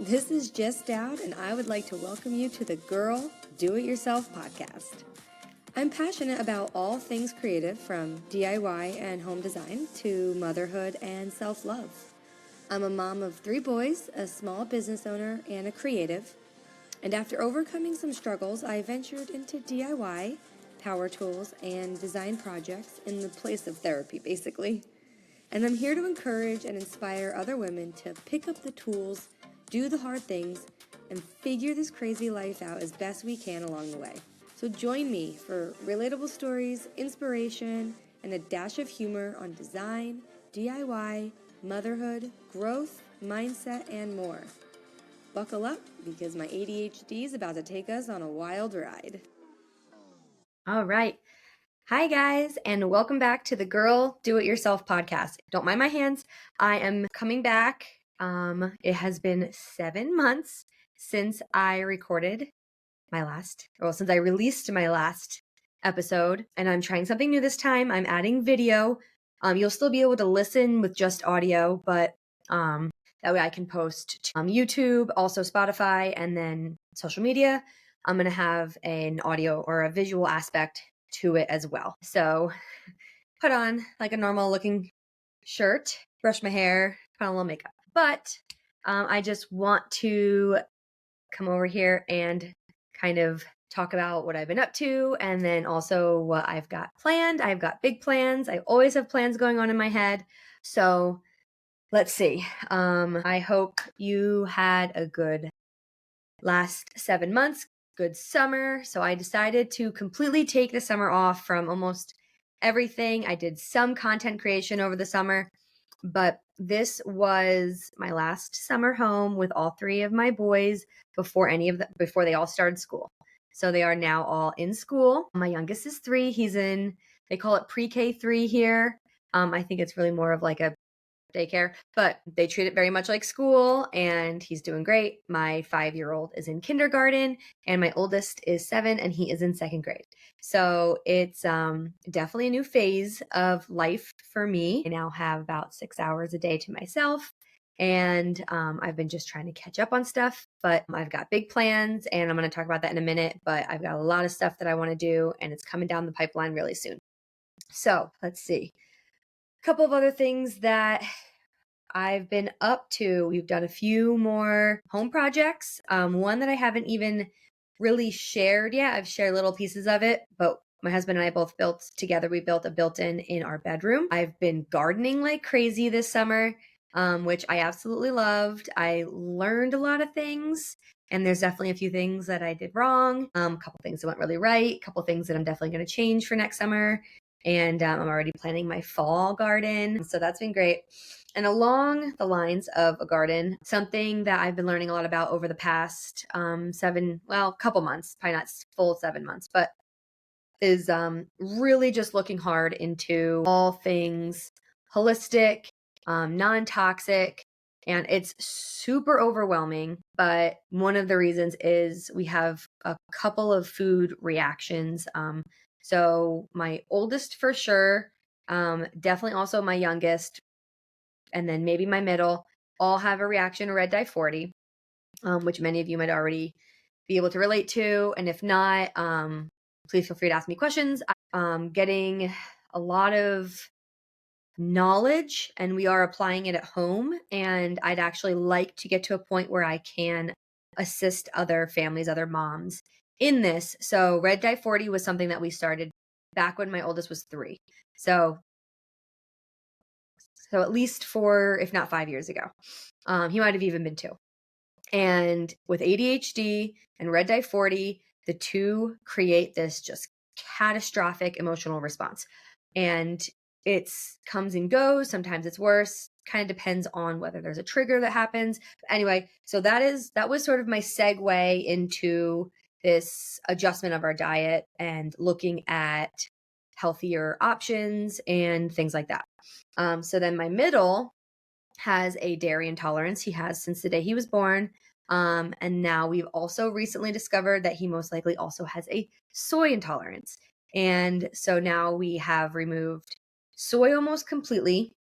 This is Just Dad, and I would like to welcome you to the Girl Do It Yourself podcast. I'm passionate about all things creative, from DIY and home design to motherhood and self-love. I'm a mom of 3 boys, a small business owner, and a creative. And after overcoming some struggles, I ventured into DIY, power tools, and design projects in the place of therapy, basically. And I'm here to encourage and inspire other women to pick up the tools, do the hard things, and figure this crazy life out as best we can along the way. So join me for relatable stories, inspiration, and a dash of humor on design, DIY, motherhood, growth, mindset, and more. Buckle up, because my ADHD is about to take us on a wild ride. All right. Hi, guys, and welcome back to the Girl Do It Yourself podcast. Don't mind my hands. I am coming back. It has been 7 months since I recorded since I released my last episode, and I'm trying something new this time. I'm adding video. You'll still be able to listen with just audio, but that way I can post to YouTube, also Spotify, and then social media. I'm going to have an audio or a visual aspect to it as well. So put on like a normal looking shirt, brush my hair, put on a little makeup. But I just want to come over here and kind of talk about what I've been up to, and then also what I've got planned. I've got big plans. I always have plans going on in my head. So let's see. I hope you had a good last 7 months, good summer. So I decided to completely take the summer off from almost everything. I did some content creation over the summer, but this was my last summer home with all 3 of my boys before they all started school. So they are now all in school. My youngest is 3. They call it pre-K 3 here. I think it's really more of like a daycare, but they treat it very much like school, and he's doing great. My 5-year-old is in kindergarten, and my oldest is 7, and he is in 2nd grade. So it's definitely a new phase of life for me. I now have about 6 hours a day to myself, and I've been just trying to catch up on stuff, but I've got big plans, and I'm going to talk about that in a minute. But I've got a lot of stuff that I want to do, and it's coming down the pipeline really soon. So let's see. A couple of other things that I've been up to. We've done a few more home projects. One that I haven't even really shared yet. I've shared little pieces of it, but my husband and I both built together. We built a built-in in our bedroom. I've been gardening like crazy this summer, which I absolutely loved. I learned a lot of things, and there's definitely a few things that I did wrong. A couple things that went really right. A couple things that I'm definitely going to change for next summer. And I'm already planning my fall garden. So that's been great. And along the lines of a garden, something that I've been learning a lot about over the past couple months, probably not full 7 months, but is really just looking hard into all things holistic, non-toxic, and it's super overwhelming. But one of the reasons is we have a couple of food reactions. So my oldest for sure, definitely also my youngest, and then maybe my middle, all have a reaction to red dye 40, which many of you might already be able to relate to. And if not, please feel free to ask me questions. Getting a lot of knowledge, and we are applying it at home. And I'd actually like to get to a point where I can assist other families, other moms in this. So red dye 40 was something that we started back when my oldest was 3. So at least 4, if not 5 years ago. He might have even been 2. And with ADHD and red dye 40, the 2 create this just catastrophic emotional response. And it comes and goes. Sometimes it's worse. Kind of depends on whether there's a trigger that happens. But anyway, so that was sort of my segue into this adjustment of our diet and looking at healthier options and things like that. So then my middle has a dairy intolerance. He has since the day he was born. And now we've also recently discovered that he most likely also has a soy intolerance. And so now we have removed soy almost completely.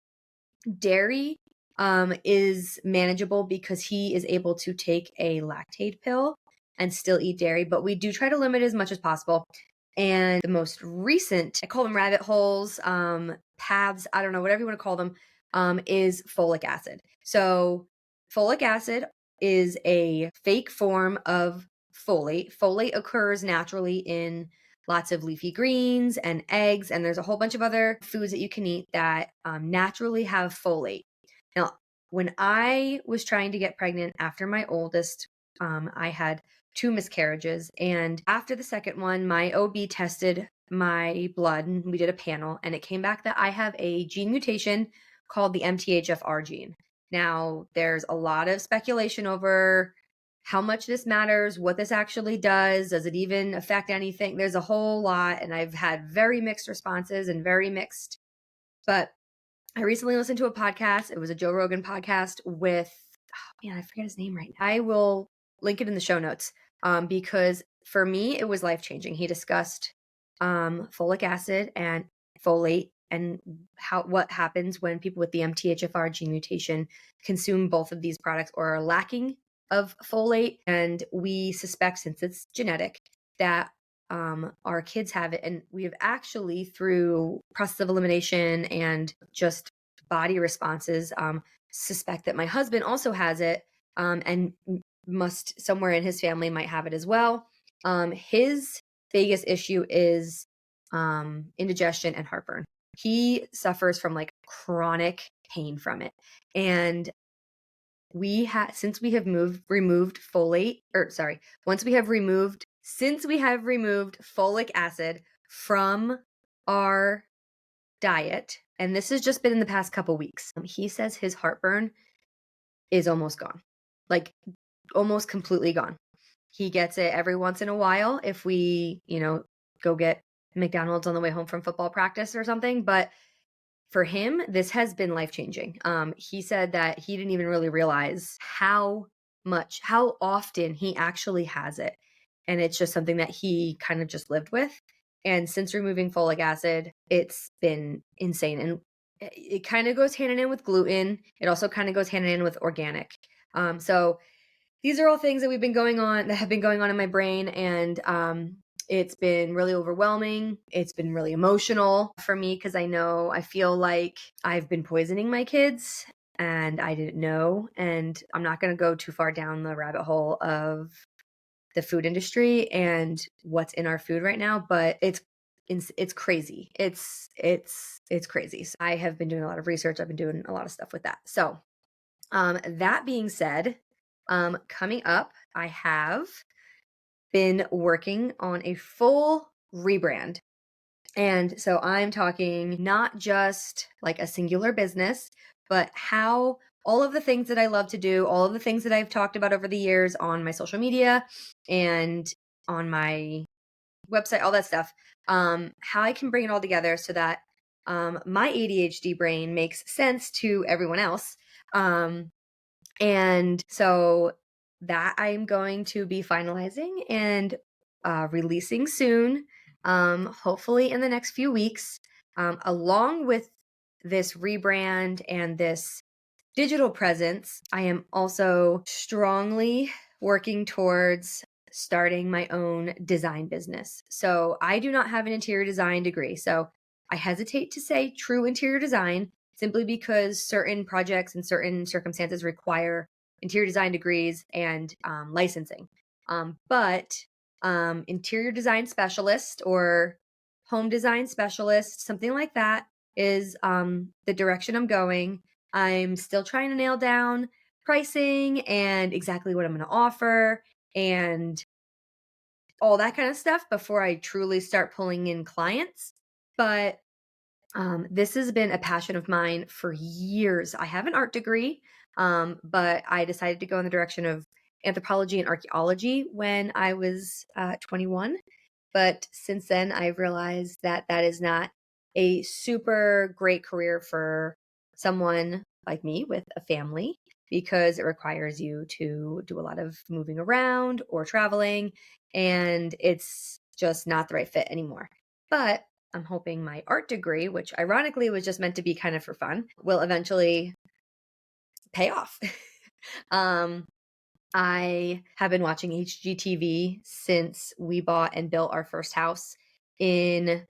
Dairy is manageable because he is able to take a lactate pill and still eat dairy, but we do try to limit as much as possible. And the most recent, I call them rabbit holes, paths, I don't know, whatever you want to call them, is folic acid. So folic acid is a fake form of folate. Folate occurs naturally in lots of leafy greens and eggs, and there's a whole bunch of other foods that you can eat that naturally have folate. Now, when I was trying to get pregnant after my oldest, I had 2 miscarriages. And after the second one, my OB tested my blood and we did a panel, and it came back that I have a gene mutation called the MTHFR gene. Now, there's a lot of speculation over how much this matters, what this actually does it even affect anything? There's a whole lot, and I've had very mixed responses and very mixed. But I recently listened to a podcast. It was a Joe Rogan podcast with, oh man, I forget his name right now. I will link it in the show notes because for me, it was life-changing. He discussed folic acid and folate and what happens when people with the MTHFR gene mutation consume both of these products or are lacking of folate. And we suspect, since it's genetic, that our kids have it. And we have actually, through process of elimination and just body responses, suspect that my husband also has it, and must somewhere in his family might have it as well. His biggest issue is indigestion and heartburn. He suffers from like chronic pain from it. And since we have removed folic acid from our diet, and this has just been in the past couple weeks, he says his heartburn is almost gone, like almost completely gone. He gets it every once in a while if we, go get McDonald's on the way home from football practice or something. But for him, this has been life-changing. He said that he didn't even really realize how often he actually has it. And it's just something that he kind of just lived with. And since removing folic acid, it's been insane. And it kind of goes hand in hand with gluten. It also kind of goes hand in hand with organic. So these are all things that have been going on in my brain. And it's been really overwhelming. It's been really emotional for me because I feel like I've been poisoning my kids and I didn't know. And I'm not going to go too far down the rabbit hole of the food industry and what's in our food right now, but it's crazy. It's crazy. So I have been doing a lot of research. I've been doing a lot of stuff with that. So that being said, coming up, I have been working on a full rebrand. And so I'm talking not just like a singular business, but how all of the things that I love to do, all of the things that I've talked about over the years on my social media and on my website, all that stuff, how I can bring it all together so that my ADHD brain makes sense to everyone else. And so that I'm going to be finalizing and releasing soon, hopefully in the next few weeks, along with this rebrand and this digital presence. I am also strongly working towards starting my own design business. So I do not have an interior design degree. So I hesitate to say true interior design simply because certain projects and certain circumstances require interior design degrees and licensing. But interior design specialist or home design specialist, something like that, is the direction I'm going. I'm still trying to nail down pricing and exactly what I'm going to offer and all that kind of stuff before I truly start pulling in clients. But this has been a passion of mine for years. I have an art degree, but I decided to go in the direction of anthropology and archaeology when I was 21. But since then, I've realized that that is not a super great career for someone like me with a family because it requires you to do a lot of moving around or traveling, and it's just not the right fit anymore. But I'm hoping my art degree, which ironically was just meant to be kind of for fun, will eventually pay off. I have been watching HGTV since we bought and built our first house in, it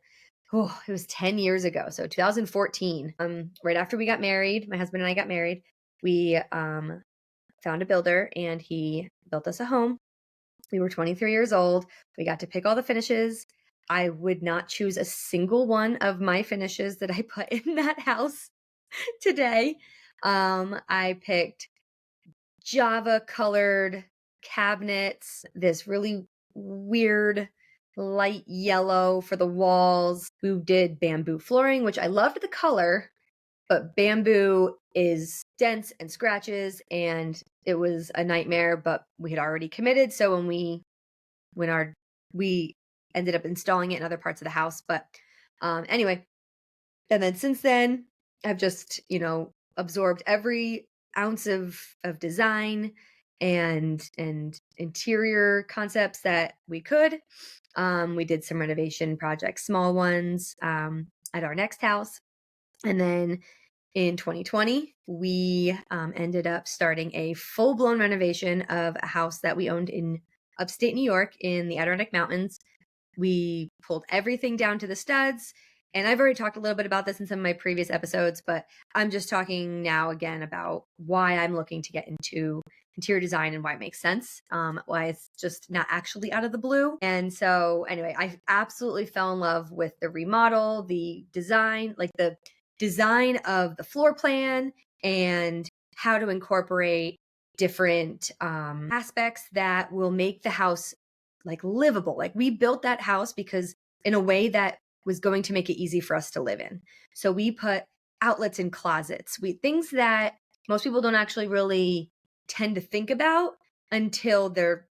was 10 years ago. So 2014. Right after we got married, my husband and I got married, we found a builder and he built us a home. We were 23 years old. We got to pick all the finishes. I would not choose a single one of my finishes that I put in that house today. I picked Java colored cabinets, this really weird light yellow for the walls. We did bamboo flooring, which I loved the color, but bamboo is dense and scratches, and it was a nightmare, but we had already committed. So we ended up installing it in other parts of the house. But anyway, and then since then, I've just, absorbed every ounce of design and interior concepts that we could. We did some renovation projects, small ones, at our next house. And then in 2020, we ended up starting a full-blown renovation of a house that we owned in upstate New York in the Adirondack Mountains. We pulled everything down to the studs. And I've already talked a little bit about this in some of my previous episodes, but I'm just talking now again about why I'm looking to get into interior design and why it makes sense, why it's just not actually out of the blue. And so anyway, I absolutely fell in love with the remodel, the design, like the design of the floor plan and how to incorporate different aspects that will make the house like livable. Like we built that house because in a way that was going to make it easy for us to live in. So we put outlets in closets, things that most people don't actually really tend to think about until they're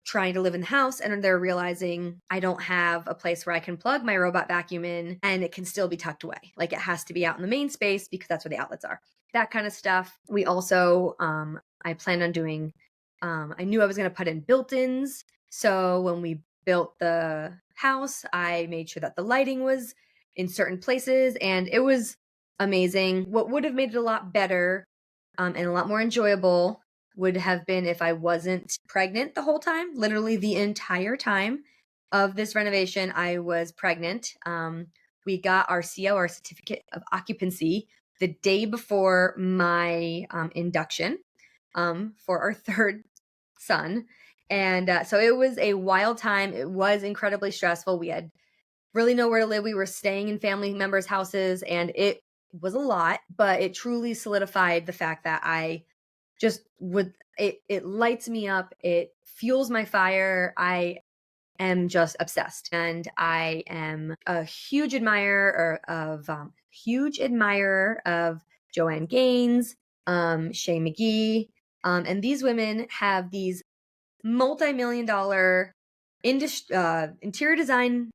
trying to live in the house and they're realizing I don't have a place where I can plug my robot vacuum in and it can still be tucked away. Like it has to be out in the main space because that's where the outlets are. That kind of stuff. We also, I planned on doing, I knew I was going to put in built-ins. So when we built the house, I made sure that the lighting was in certain places and it was amazing. What would have made it a lot better and a lot more enjoyable would have been if I wasn't pregnant the whole time. Literally the entire time of this renovation, I was pregnant. We got our CO, our certificate of occupancy, the day before my induction for our third son. And so it was a wild time. It was incredibly stressful. We had really nowhere to live. We were staying in family members' houses and it was a lot, but it truly solidified the fact that I just it lights me up. It fuels my fire. I am just obsessed. And I am a huge admirer of Joanne Gaines, Shay McGee. And these women have these multi-million-dollar interior design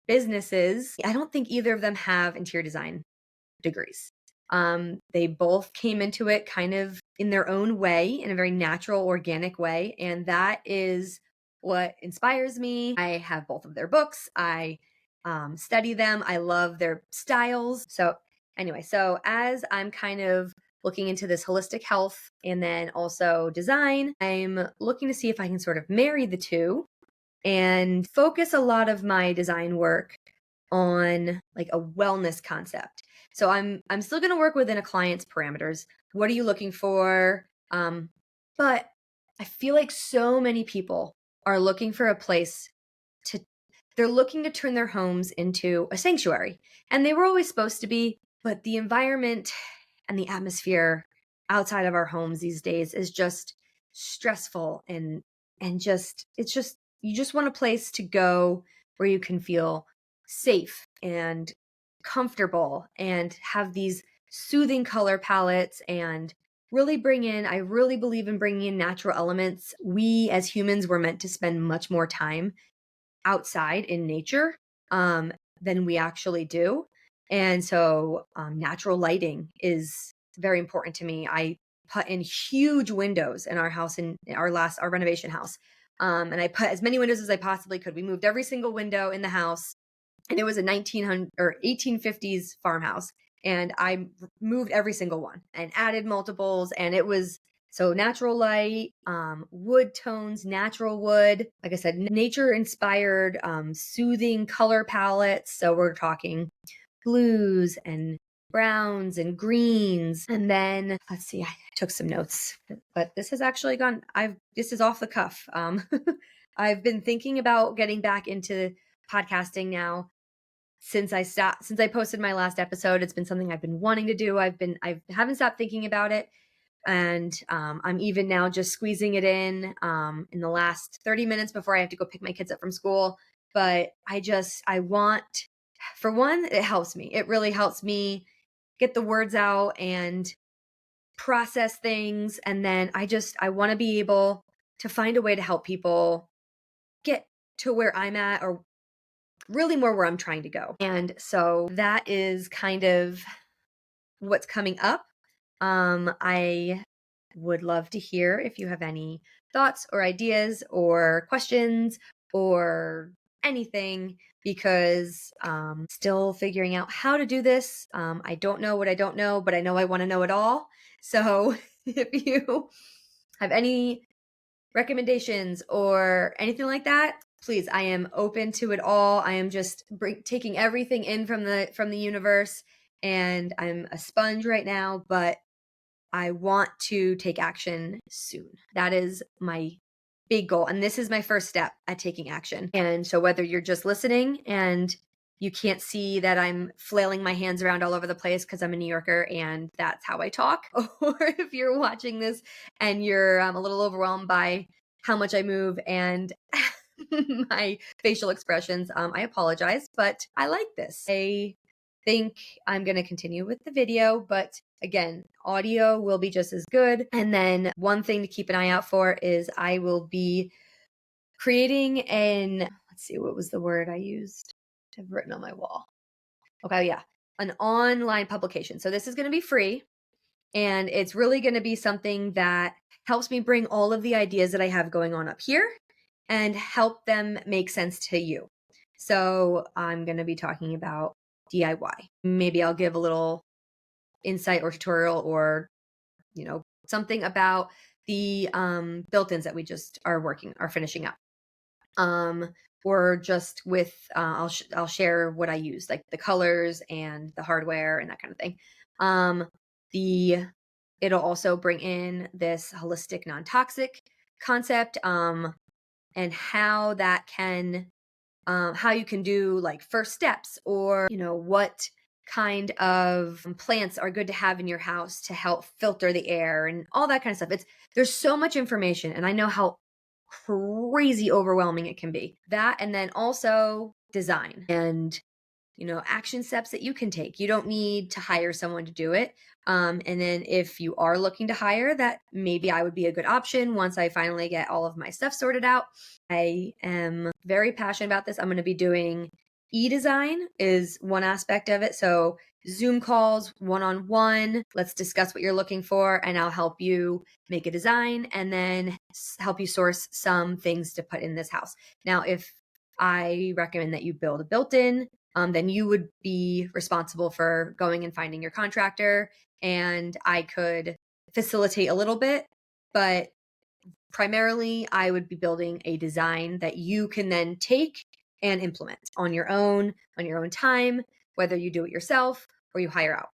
businesses. I don't think either of them have interior design degrees. They both came into it kind of in their own way, in a very natural, organic way. And that is what inspires me. I have both of their books. I study them. I love their styles. So anyway, so as I'm kind of looking into this holistic health and then also design, I'm looking to see if I can sort of marry the two and focus a lot of my design work on like a wellness concept. So I'm still going to work within a client's parameters. What are you looking for? But I feel like so many people are looking for a place they're looking to turn their homes into a sanctuary. And they were always supposed to be, but the environment and the atmosphere outside of our homes these days is just stressful and you just want a place to go where you can feel safe and comfortable and have these soothing color palettes and I really believe in bringing in natural elements. We as humans were meant to spend much more time outside in nature than we actually do. And so natural lighting is very important to me. I put in huge windows in our house, in our renovation house. And I put as many windows as I possibly could. We moved every single window in the house, and it was a 1900 or 1850s farmhouse. and I moved every single one and added multiples, and it was so natural light, wood tones, natural wood, like I said, nature inspired, soothing color palettes. So we're talking blues and browns and greens. And then let's see, I took some notes, but this has actually gone, this is off the cuff. I've been thinking about getting back into podcasting now since I posted my last episode. It's been something I've been wanting to do. I haven't stopped thinking about it. And I'm even now just squeezing it in the last 30 minutes before I have to go pick my kids up from school. But I want, for one, it helps me. It really helps me get the words out and process things. And then I want to be able to find a way to help people get to where I'm at, or really more where I'm trying to go. And so that is kind of what's coming up. I would love to hear if you have any thoughts or ideas or questions or anything, because still figuring out how to do this. I don't know what I don't know, but I know I want to know it all. So if you have any recommendations or anything like that, please, I am open to it all. I am just taking everything in from the universe, and I'm a sponge right now, but I want to take action soon. That is my big goal. And this is my first step at taking action. And so whether you're just listening and you can't see that I'm flailing my hands around all over the place because I'm a New Yorker and that's how I talk, or if you're watching this and you're a little overwhelmed by how much I move and my facial expressions, I apologize, but I like this. I think I'm going to continue with the video, but again, audio will be just as good. And then one thing to keep an eye out for is I will be creating let's see, what was the word I used? I've written on my wall. Okay, yeah, an online publication. So this is going to be free, and it's really going to be something that helps me bring all of the ideas that I have going on up here and help them make sense to you. So I'm going to be talking about DIY. Maybe I'll give a little insight or tutorial, or something about the built-ins that we just are finishing up, or just with I'll share what I use, like the colors and the hardware and that kind of thing. It'll also bring in this holistic non-toxic concept, and how that can how you can do like first steps, or what kind of plants are good to have in your house to help filter the air and all that kind of stuff. There's so much information, and I know how crazy overwhelming it can be. That, and then also design and action steps that you can take. You don't need to hire someone to do it. And then if you are looking to hire, that maybe I would be a good option once I finally get all of my stuff sorted out. I am very passionate about this. I'm going to be doing e-design is one aspect of it. So Zoom calls, one-on-one, let's discuss what you're looking for, and I'll help you make a design and then help you source some things to put in this house. Now, if I recommend that you build a built-in, then you would be responsible for going and finding your contractor, and I could facilitate a little bit, but primarily I would be building a design that you can then take and implement on your own time, whether you do it yourself or you hire out.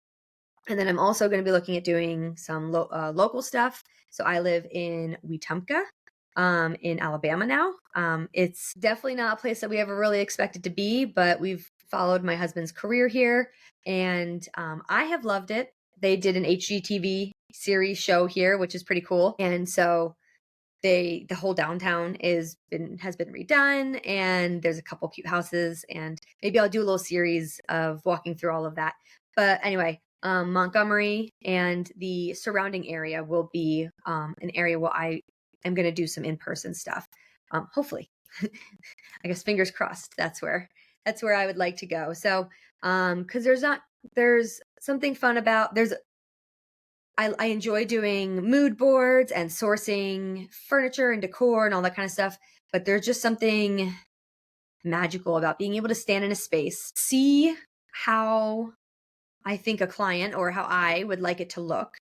And then I'm also going to be looking at doing some local stuff. So I live in Wetumpka, in Alabama now. It's definitely not a place that we ever really expected to be, but we've followed my husband's career here, and I have loved it. They did an HGTV series show here, which is pretty cool. And so the whole downtown has been redone, and there's a couple cute houses, and maybe I'll do a little series of walking through all of that. But anyway, Montgomery and the surrounding area will be an area where I am going to do some in-person stuff. Hopefully, I guess fingers crossed. That's where I would like to go. So, because there's something fun about I enjoy doing mood boards and sourcing furniture and decor and all that kind of stuff, but there's just something magical about being able to stand in a space, see how I think a client or how I would like it to look,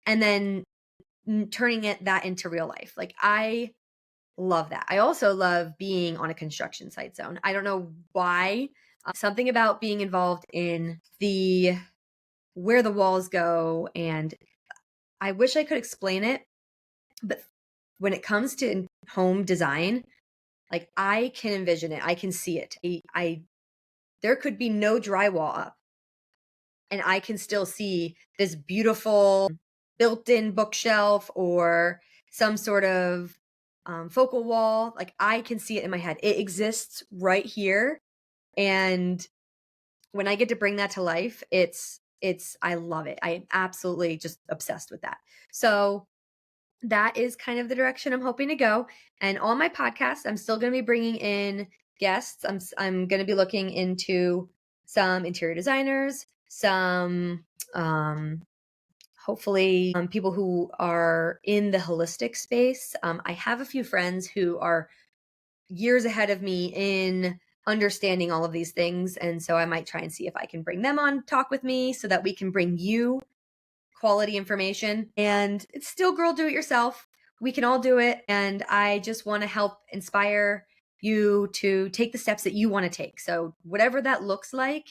and then turning that into real life. Like I love that. I also love being on a construction site zone. I don't know why. Something about being involved in the where the walls go, and I wish I could explain it, but when it comes to home design, like I can envision it. I can see it. I there could be no drywall up and I can still see this beautiful built-in bookshelf or some sort of focal wall. Like I can see it in my head. It exists right here. And when I get to bring that to life, I love it. I am absolutely just obsessed with that. So that is kind of the direction I'm hoping to go. And on my podcast, I'm still going to be bringing in guests. I'm going to be looking into some interior designers, some hopefully people who are in the holistic space. I have a few friends who are years ahead of me in understanding all of these things, and so I might try and see if I can bring them on talk with me so that we can bring you quality information. And it's still girl do it yourself. We can all do it. And I just want to help inspire you to take the steps that you want to take. So, whatever that looks like,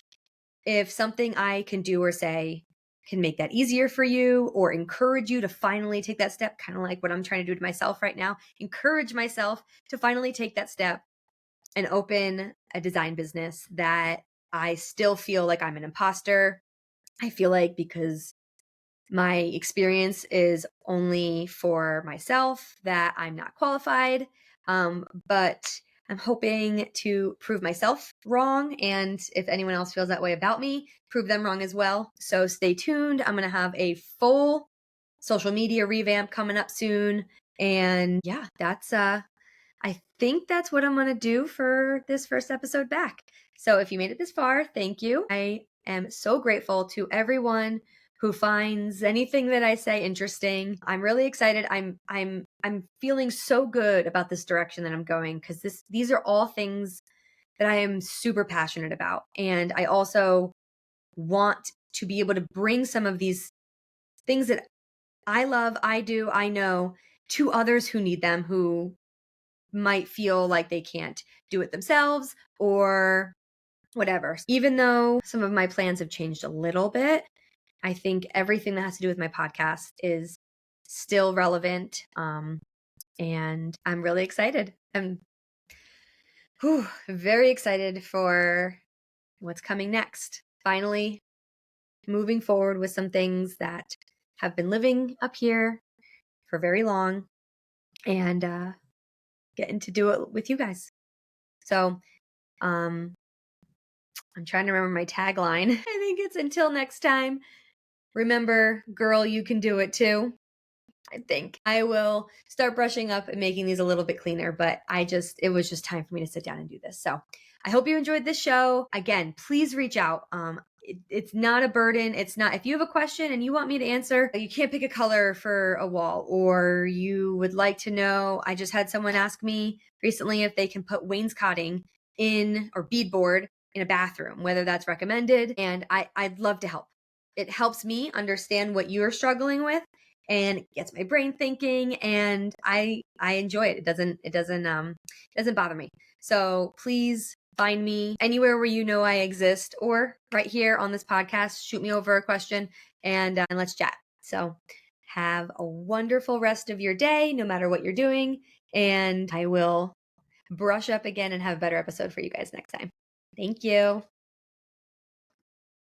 if something I can do or say can make that easier for you or encourage you to finally take that step, kind of like what I'm trying to do to myself right now, encourage myself to finally take that step and open a design business that I still feel like I'm an imposter. I feel like because my experience is only for myself, that I'm not qualified. But I'm hoping to prove myself wrong. And if anyone else feels that way about me, prove them wrong as well. So stay tuned. I'm going to have a full social media revamp coming up soon. And yeah, I think that's what I'm going to do for this first episode back. So if you made it this far, thank you. I am so grateful to everyone who finds anything that I say interesting. I'm really excited. I'm feeling so good about this direction that I'm going because these are all things that I am super passionate about. And I also want to be able to bring some of these things that I love, I do, I know to others who need them, who might feel like they can't do it themselves or whatever. Even though some of my plans have changed a little bit, I think everything that has to do with my podcast is still relevant. And I'm really excited. I'm very excited for what's coming next. Finally, moving forward with some things that have been living up here for very long and getting to do it with you guys. So, I'm trying to remember my tagline. I think it's until next time. Remember, girl, you can do it too. I think I will start brushing up and making these a little bit cleaner, but it was just time for me to sit down and do this. So I hope you enjoyed this show. Again, please reach out. It's not a burden. It's not, if you have a question and you want me to answer, you can't pick a color for a wall, or you would like to know, I just had someone ask me recently if they can put wainscoting in or beadboard in a bathroom, whether that's recommended. And I'd love to help. It helps me understand what you're struggling with and it gets my brain thinking, and I enjoy it. It doesn't bother me. So please find me anywhere where you know I exist, or right here on this podcast. Shoot me over a question and let's chat. So have a wonderful rest of your day, no matter what you're doing, and I will brush up again and have a better episode for you guys next time. Thank you.